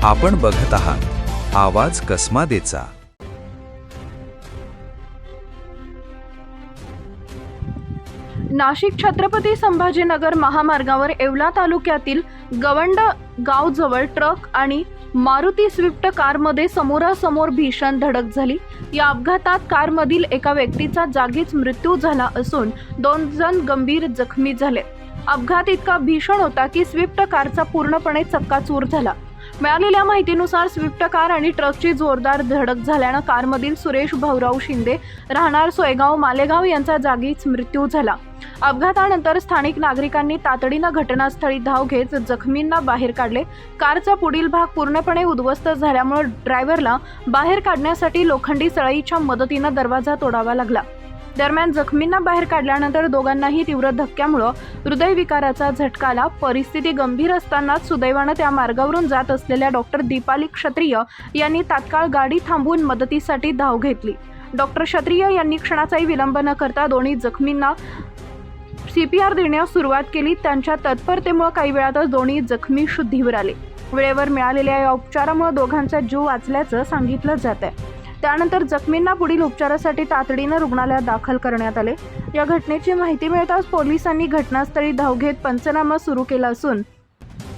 आपण बघत आहात आवाज कसमादेचा। नाशिक छत्रपती संभाजीनगर महामार्गावर येवला तालुक्यातील गवंड गावजवळ ट्रक आणि मारुती स्विफ्ट कारमध्ये समोरासमोर भीषण धडक झाली। या अपघातात कारमधील एका व्यक्तीचा जागीच मृत्यू झाला असून 2 जण गंभीर जखमी झाले। अपघात इतका भीषण होता की स्विफ्ट कारचा पूर्णपणे चक्काचूर झाला। मिळालेल्या माहितीनुसार स्विफ्ट कार आणि ट्रकची जोरदार धडक झाल्यानं कारमधील सुरेश भाऊराव शिंदे राहणार सोयगाव मालेगाव यांचा जागीच मृत्यू झाला। अपघातानंतर स्थानिक नागरिकांनी तातडीनं घटनास्थळी धाव घेत जखमींना बाहेर काढले। कारचा पुढील भाग पूर्णपणे उद्ध्वस्त झाल्यामुळे ड्रायव्हरला बाहेर काढण्यासाठी लोखंडी सळईच्या मदतीनं दरवाजा तोडावा लागला। दरम्यान जखमींना बाहेर काढल्यानंतर दोघांनाही तीव्र धक्क्यामुळे हृदयविकाराचा झटका आला। परिस्थिती गंभीर असतानाच सुदैवानं त्या मार्गावरून जात असलेल्या डॉक्टर दीपाली क्षत्रिय यांनी तात्काळ गाडी थांबवून मदतीसाठी धाव घेतली। डॉक्टर क्षत्रिय यांनी क्षणाचाही विलंब न करता दोन्ही जखमींना CPR देण्यास सुरुवात केली। त्यांच्या तत्परतेमुळे काही वेळातच दोन्ही जखमी शुद्धीवर आले। वेळेवर मिळालेल्या या उपचारामुळे दोघांचा जीव वाचल्याचं सांगितलं जात आहे। त्यानंतर जखमींना पुढील उपचारासाठी तातडीनं रुग्णालयात दाखल करण्यात आले। या घटनेची माहिती मिळताच पोलिसांनी घटनास्थळी धाव घेत पंचनामा सुरू केला असून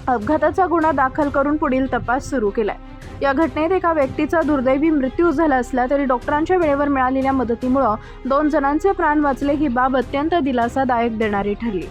अपघाताचा गुन्हा दाखल करून पुढील तपास सुरू केलाय। या घटनेत एका व्यक्तीचा दुर्दैवी मृत्यू झाला असला तरी डॉक्टरांच्या वेळेवर मिळालेल्या मदतीमुळे 2 जणांचे प्राण वाचले। ही बाब अत्यंत दिलासादायक देणारी ठरली।